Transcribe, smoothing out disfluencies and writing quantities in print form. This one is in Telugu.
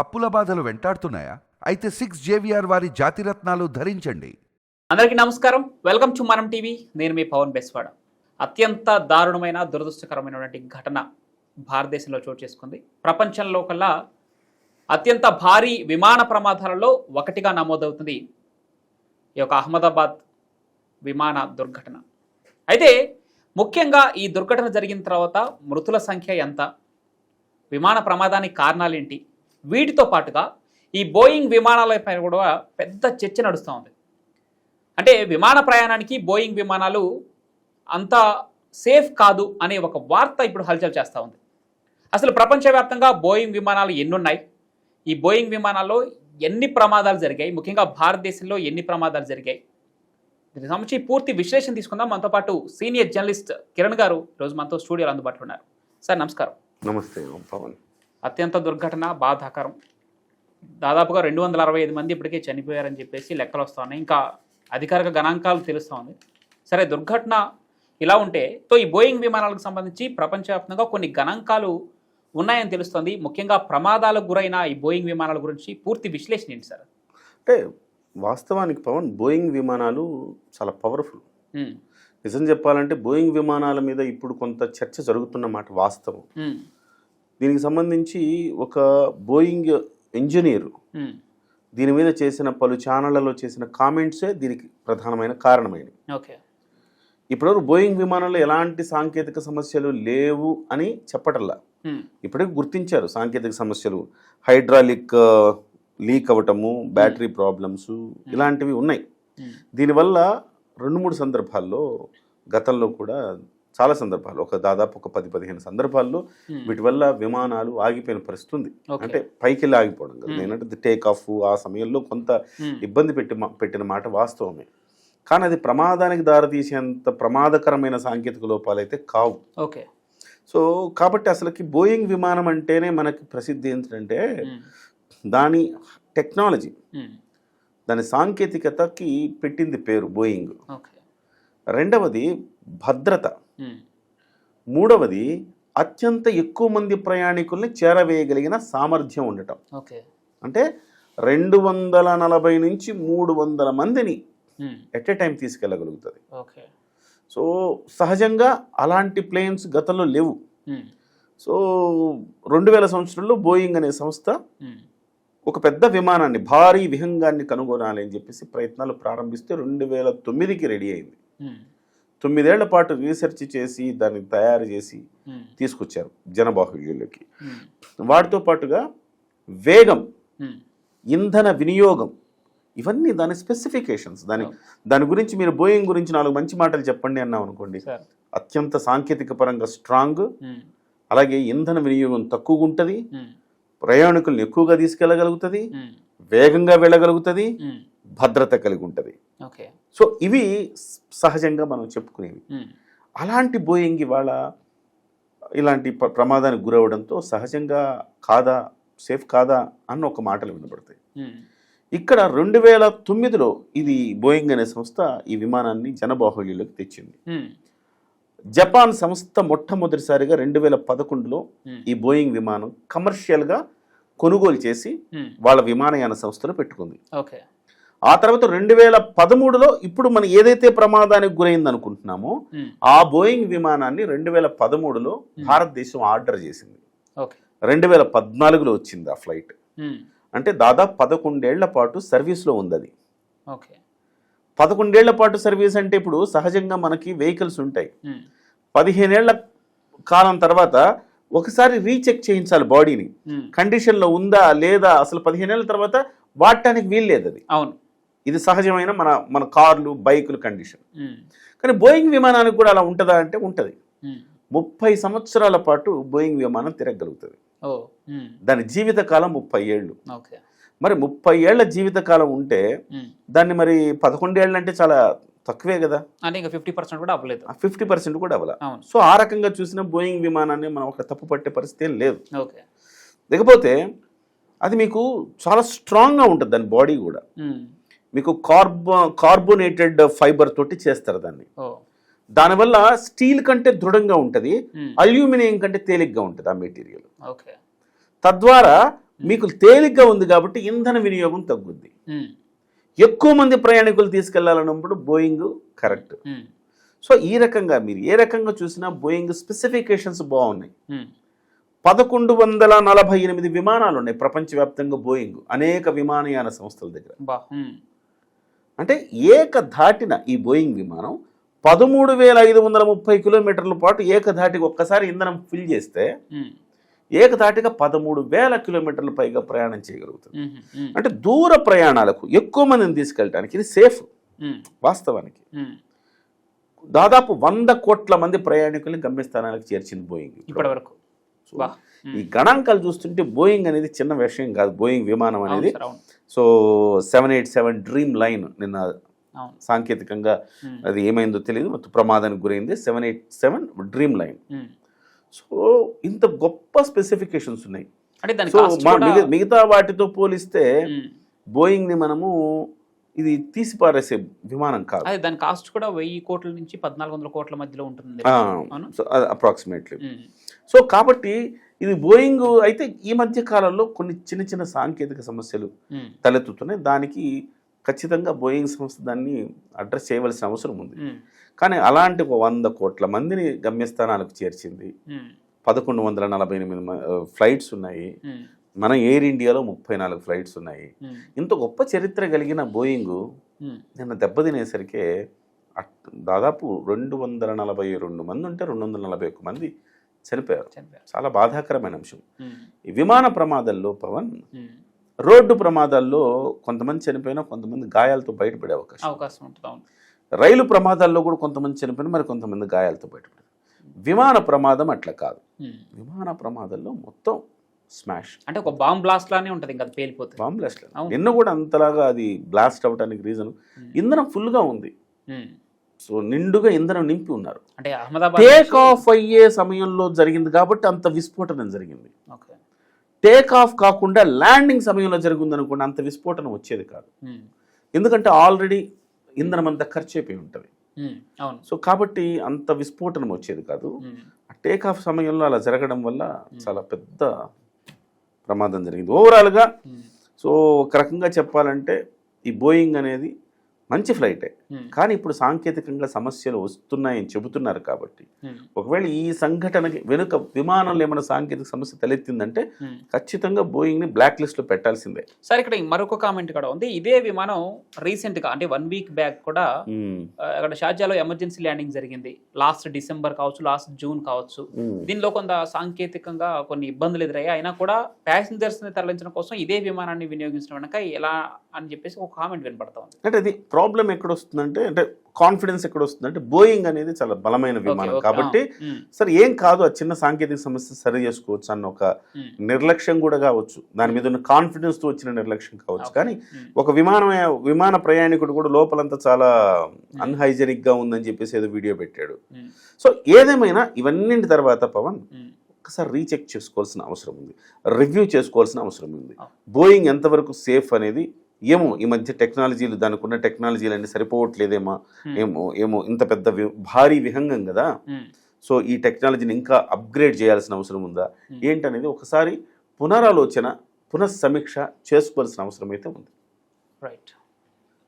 అప్పుల బాధలు వెంటాడుతున్నాయా? అయితే 6 JVR వారి జాతిరత్నాలు ధరించండి. అందరికీ నమస్కారం. వెల్కమ్ టు మనం టీవీ. నేను మీ పవన్ బెస్వాడ. అత్యంత దారుణమైన దురదృష్టకరమైనటువంటి ఘటన భారతదేశంలో చోటు చేసుకుంది. ప్రపంచంలో కల్లా అత్యంత భారీ విమాన ప్రమాదాలలో ఒకటిగా నమోదవుతుంది ఈ యొక్క అహ్మదాబాద్ విమాన దుర్ఘటన. అయితే ముఖ్యంగా ఈ దుర్ఘటన జరిగిన తర్వాత మృతుల సంఖ్య ఎంత, విమాన ప్రమాదానికి కారణాలేంటి, వీటితో పాటుగా ఈ బోయింగ్ విమానాలపై కూడా పెద్ద చర్చ నడుస్తూ ఉంది. అంటే విమాన ప్రయాణానికి బోయింగ్ విమానాలు అంత సేఫ్ కాదు అనే ఒక వార్త ఇప్పుడు హల్చల్ చేస్తూ ఉంది. అసలు ప్రపంచవ్యాప్తంగా బోయింగ్ విమానాలు ఎన్నున్నాయి, ఈ బోయింగ్ విమానాల్లో ఎన్ని ప్రమాదాలు జరిగాయి, ముఖ్యంగా భారతదేశంలో ఎన్ని ప్రమాదాలు జరిగాయి, దీనికి సంబంధించి పూర్తి విశ్లేషణ తీసుకుందాం. మనతో పాటు సీనియర్ జర్నలిస్ట్ కిరణ్ గారు ఈరోజు మనతో స్టూడియోలో అందుబాటులో ఉన్నారు. సార్ నమస్కారం. నమస్తే పవన్. అత్యంత దుర్ఘటన, బాధాకరం. దాదాపుగా 265 మంది ఇప్పటికే చనిపోయారని చెప్పేసి లెక్కలు వస్తూ ఉన్నాయి. ఇంకా అధికారిక గణాంకాలు తెలుస్తూ ఉంది. సరే, దుర్ఘటన ఇలా ఉంటే ఈ బోయింగ్ విమానాలకు సంబంధించి ప్రపంచవ్యాప్తంగా కొన్ని గణాంకాలు ఉన్నాయని తెలుస్తుంది. ముఖ్యంగా ప్రమాదాలకు గురైన ఈ బోయింగ్ విమానాల గురించి పూర్తి విశ్లేషణ ఏంటి సార్? అంటే వాస్తవానికి పవన్, బోయింగ్ విమానాలు చాలా పవర్ఫుల్. నిజం చెప్పాలంటే బోయింగ్ విమానాల మీద ఇప్పుడు కొంత చర్చ జరుగుతున్న మాట వాస్తవం. దీనికి సంబంధించి ఒక బోయింగ్ ఇంజనీరు దీని మీద చేసిన పలు ఛానళ్లలో చేసిన కామెంట్సే దీనికి ప్రధానమైన కారణమైనవి. ఇప్పటివరకు బోయింగ్ విమానంలో ఎలాంటి సాంకేతిక సమస్యలు లేవు అని చెప్పటల్లా. ఇప్పటికి గుర్తించారు సాంకేతిక సమస్యలు, హైడ్రాలిక్ లీక్ అవ్వటము, బ్యాటరీ ప్రాబ్లమ్స్, ఇలాంటివి ఉన్నాయి. దీనివల్ల 2-3 సందర్భాల్లో, గతంలో కూడా చాలా సందర్భాలు, దాదాపు ఒక 10-15 సందర్భాల్లో వీటి వల్ల విమానాలు ఆగిపోయిన పరిస్థితి ఉంది. అంటే పైకి వెళ్ళి ఆగిపోవడం కదా, నేనంటే టేక్ ఆఫ్ ఆ సమయంలో కొంత ఇబ్బంది పెట్టిన మాట వాస్తవమే. కానీ అది ప్రమాదానికి దారితీసేంత ప్రమాదకరమైన సాంకేతిక లోపాలు అయితే కావు. సో కాబట్టి అసలుకి బోయింగ్ విమానం అంటేనే మనకి ప్రసిద్ధి ఏంటంటే దాని టెక్నాలజీ, దాని సాంకేతికతకి పెట్టింది పేరు బోయింగ్. రెండవది భద్రత, మూడవది అత్యంత ఎక్కువ మంది ప్రయాణికుల్ని చేరవేయగలిగిన సామర్థ్యం ఉండటం. అంటే 240 నుంచి 300 మందిని ఎట్ ఏ టైం తీసుకెళ్ళగలుగుతుంది. సో సహజంగా అలాంటి ప్లేన్స్ గతంలో లేవు. సో 2000 సంవత్సరంలో బోయింగ్ అనే సంస్థ ఒక పెద్ద విమానాన్ని, భారీ విహంగాన్ని కనుగొనాలి అని చెప్పేసి ప్రయత్నాలు ప్రారంభిస్తే 2009కి రెడీ అయింది. 9 ఏళ్ల పాటు రీసెర్చ్ చేసి దాన్ని తయారు చేసి తీసుకొచ్చారు జనబాహుళ్యంలోకి. వాటితో పాటుగా వేగం, ఇంధన వినియోగం, ఇవన్నీ దాని స్పెసిఫికేషన్స్. దాని గురించి మీరు బోయింగ్ గురించి 4 మంచి మాటలు చెప్పండి అన్నాం అనుకోండి, అత్యంత సాంకేతిక పరంగా స్ట్రాంగ్, అలాగే ఇంధన వినియోగం తక్కువగా ఉంటుంది, ప్రయాణికులను ఎక్కువగా తీసుకెళ్ళగలుగుతుంది, వేగంగా వెళ్ళగలుగుతుంది, భద్రత కలిగి ఉంటుంది. సో ఇవి సహజంగా మనం చెప్పుకునేవి. అలాంటి బోయింగ్ ఇవాళ ఇలాంటి ప్రమాదానికి గురవడంతో సహజంగా కాదా, సేఫ్ కాదా అన్న ఒక మాటలు వినబడతాయి. ఇక్కడ 2009లో ఇది బోయింగ్ అనే సంస్థ ఈ విమానాన్ని జనబాహుళ్యంలోకి తెచ్చింది. జపాన్ సంస్థ మొట్టమొదటిసారిగా 2011లో ఈ బోయింగ్ విమానం కమర్షియల్గా కొనుగోలు చేసి వాళ్ళ విమానయాన సంస్థలో పెట్టుకుంది. ఆ తర్వాత 2013లో ఇప్పుడు మనం ఏదైతే ప్రమాదానికి గురైంది అనుకుంటున్నామో ఆ బోయింగ్ విమానాన్ని 2013లో భారతదేశం ఆర్డర్ చేసింది. 2014లో వచ్చింది ఆ ఫ్లైట్. అంటే దాదాపు 11 ఏళ్ల పాటు సర్వీస్లో ఉంది అది. 11 ఏళ్ల పాటు సర్వీస్ అంటే ఇప్పుడు సహజంగా మనకి వెహికల్స్ ఉంటాయి, 15 ఏళ్ల కాలం తర్వాత ఒకసారి రీచెక్ చేయించాలి బాడీని, కండిషన్లో ఉందా లేదా, అసలు 15 ఏళ్ల తర్వాత వాడటానికి వీలు లేదు అది. అవును, ఇది సహజమైన మన కార్లు, బైకులు కండిషన్. కానీ బోయింగ్ విమానానికి కూడా అలా ఉంటుందా అంటే ఉంటుంది. 30 సంవత్సరాల పాటు బోయింగ్ విమానం తిరగలుగుతుంది. దాని జీవితకాలం 30 ఏళ్ళు. మరి 30 ఏళ్ల జీవితకాలం ఉంటే దాన్ని మరి 11 ఏళ్ళు అంటే చాలా తక్కువే కదా. 50% కూడా అవ్వలేదు. 50% కూడా అవ్వలే. సో ఆ రకంగా చూసిన బోయింగ్ విమానాన్ని మనం ఒక తప్పు పట్టే పరిస్థితి ఏం లేదు. లేకపోతే అది మీకు చాలా స్ట్రాంగ్గా ఉంటుంది, దాని బాడీ కూడా. మీకు కార్బోనేటెడ్ ఫైబర్ తోటి చేస్తారు దాన్ని. దానివల్ల స్టీల్ కంటే దృఢంగా ఉంటుంది, అల్యూమినియం కంటే తేలిగ్గా ఉంటుంది ఆ మెటీరియల్. తద్వారా మీకు తేలిగ్గా ఉంది కాబట్టి ఇంధన వినియోగం తగ్గుద్ది. ఎక్కువ మంది ప్రయాణికులు తీసుకెళ్లాలన్నప్పుడు బోయింగ్ కరెక్ట్. సో ఈ రకంగా మీరు ఏ రకంగా చూసినా బోయింగ్ స్పెసిఫికేషన్స్ బాగున్నాయి. 1148 విమానాలు ఉన్నాయి ప్రపంచవ్యాప్తంగా బోయింగ్ అనేక విమానయాన సంస్థల దగ్గర. అంటే ఏకధాటిన ఈ బోయింగ్ విమానం 13,530 కిలోమీటర్ల పాటు ఏకధాటికి ఒక్కసారి ఇంధనం ఫిల్ చేస్తే ఏకధాటిగా 13,000 కిలోమీటర్ల పైగా ప్రయాణం చేయగలుగుతుంది. అంటే దూర ప్రయాణాలకు ఎక్కువ మందిని తీసుకెళ్ళడానికి ఇది సేఫ్. వాస్తవానికి దాదాపు 100 కోట్ల మంది ప్రయాణికుల్ని గమ్యస్థానాలకు చేర్చింది బోయింగ్ ఇప్పటి వరకు. ఈ గణాంకాలు చూస్తుంటే బోయింగ్ అనేది చిన్న విషయం కాదు. బోయింగ్ విమానం అనేది సో 787 డ్రీమ్ లైన్ నిన్న సాంకేతికంగా అది ఏమైందో తెలియదు, మొత్తం ప్రమాదానికి గురైంది. 787 డ్రీమ్ లైన్. సో ఇంత గొప్ప స్పెసిఫికేషన్స్ ఉన్నాయి. సో మిగతా వాటితో పోలిస్తే బోయింగ్ ని మనము ఇది తీసిపారేసే విమానం కాదు. దాని కాస్ట్ కూడా 1000 కోట్ల నుంచి 1400 కోట్ల మధ్యలో ఉంటుంది అప్రాక్సిమేట్లీ. సో కాబట్టి ఇది బోయింగ్ అయితే ఈ మధ్య కాలంలో కొన్ని చిన్న చిన్న సాంకేతిక సమస్యలు తలెత్తుతున్నాయి. దానికి ఖచ్చితంగా బోయింగ్ సంస్థ దాన్ని అడ్రస్ చేయవలసిన అవసరం ఉంది. కానీ అలాంటి 100 కోట్ల మందిని గమ్యస్థానాలకు చేర్చింది. 1148 ఫ్లైట్స్ ఉన్నాయి. మన ఎయిర్ ఇండియాలో 34 ఫ్లైట్స్ ఉన్నాయి. ఇంత గొప్ప చరిత్ర కలిగిన బోయింగ్ నిన్న దెబ్బతినేసరికి దాదాపు 242 మంది ఉంటే 241 మంది చనిపోయారు. చాలా బాధాకరమైన అంశం. ఈ విమాన ప్రమాదాల్లో పవన్, రోడ్డు ప్రమాదాల్లో కొంతమంది చనిపోయినా కొంతమంది గాయాలతో బయటపడే అవకాశం ఉంటుంది. రైలు ప్రమాదాల్లో కూడా కొంతమంది చనిపోయినా మరి కొంతమంది గాయాలతో బయటపడారు. విమాన ప్రమాదం అట్లా కాదు. విమాన ప్రమాదంలో మొత్తం స్మాష్, అంటే ఒక బాంబ్ బ్లాస్ట్ లానే ఉంటుంది, ఇంకా పేలిపోతుంది. బాంబ్ బ్లాస్ట్ నిన్న కూడా అంతలాగా అది బ్లాస్ట్ అవడానికి రీజన్ ఇంధనం ఫుల్గా ఉంది. సో నిండుగా ఇంధనం నింపి ఉన్నారు. అంటే అహ్మదాబాద్ టేక్ ఆఫ్ అయ్యే సమయంలో జరిగింది కాబట్టి అంత విస్ఫోటనం జరిగింది. టేక్ ఆఫ్ కాకుండా ల్యాండింగ్ సమయంలో జరిగింది అనుకోండి, అంత విస్ఫోటనం వచ్చేది కాదు. ఎందుకంటే ఆల్రెడీ ఇంధనం అంతా ఖర్చు అయిపోయి ఉంటుంది. సో కాబట్టి అంత విస్ఫోటనం వచ్చేది కాదు. టేక్ ఆఫ్ సమయంలో అలా జరగడం వల్ల చాలా పెద్ద ప్రమాదం జరిగింది ఓవరాల్గా. సో ఒక రకంగా చెప్పాలంటే ఈ బోయింగ్ అనేది మంచి ఫ్లైటే, కానీ ఇప్పుడు సాంకేతికంగా సమస్యలు వస్తున్నాయని చెబుతున్నారు. కాబట్టి ఒకవేళ ఈ సంఘటనకి వెనుక విమానంలో ఏమైనా సాంకేతిక సమస్య తలెత్తిందంటే ఖచ్చితంగా బోయింగ్ ని బ్లాక్ లిస్ట్ లో పెట్టాల్సిందే. సార్ ఇక్కడ మరొక కామెంట్ కూడా ఉంది. ఇదే విమానం రీసెంట్ గా అంటే 1 వీక్ బ్యాక్ కూడా అక్కడ షార్జాలో ఎమర్జెన్సీ ల్యాండింగ్ జరిగింది. లాస్ట్ డిసెంబర్ కావచ్చు, లాస్ట్ జూన్ కావచ్చు. దీనిలో కొంత సాంకేతికంగా కొన్ని ఇబ్బందులు ఎదురయ్యాయి. అయినా కూడా ప్యాసింజర్స్ ని తరలించడం కోసం ఇదే విమానాన్ని వినియోగించడం వెనక ఎలా అని చెప్పేసి ఒక కామెంట్ వినపడతా ఉంది. అంటే అది ప్రాబ్లం ఎక్కడ వస్తుందంటే, అంటే కాన్ఫిడెన్స్ ఎక్కడ వస్తుందంటే, బోయింగ్ అనేది చాలా బలమైన విమానం కాబట్టి సరే ఏం కాదు, ఆ చిన్న సాంకేతిక సమస్య సరి చేసుకోవచ్చు అన్న ఒక నిర్లక్ష్యం కూడా కావచ్చు, దాని మీద ఉన్న కాన్ఫిడెన్స్ తో వచ్చిన నిర్లక్ష్యం కావచ్చు. కానీ ఒక విమాన ప్రయాణికుడు కూడా లోపలంతా చాలా అన్హైజెనిక్ గా ఉందని చెప్పేసి ఏదో వీడియో పెట్టాడు. సో ఏదేమైనా ఇవన్నింటి తర్వాత పవన్ ఒకసారి రీచెక్ చేసుకోవాల్సిన అవసరం ఉంది, రివ్యూ చేసుకోవాల్సిన అవసరం ఉంది. బోయింగ్ ఎంతవరకు సేఫ్ అనేది ఏమో ఈ మధ్య టెక్నాలజీలు, దానికి ఉన్న టెక్నాలజీలు అన్ని సరిపోవట్లేదేమో, ఏమో ఇంత పెద్ద భారీ విహంగం కదా. సో ఈ టెక్నాలజీని ఇంకా అప్గ్రేడ్ చేయాల్సిన అవసరం ఉందా ఏంటనేది ఒకసారి పునరాలోచన, పునఃసమీక్ష చేసుకోవాల్సిన అవసరం అయితే ఉంది. రైట్.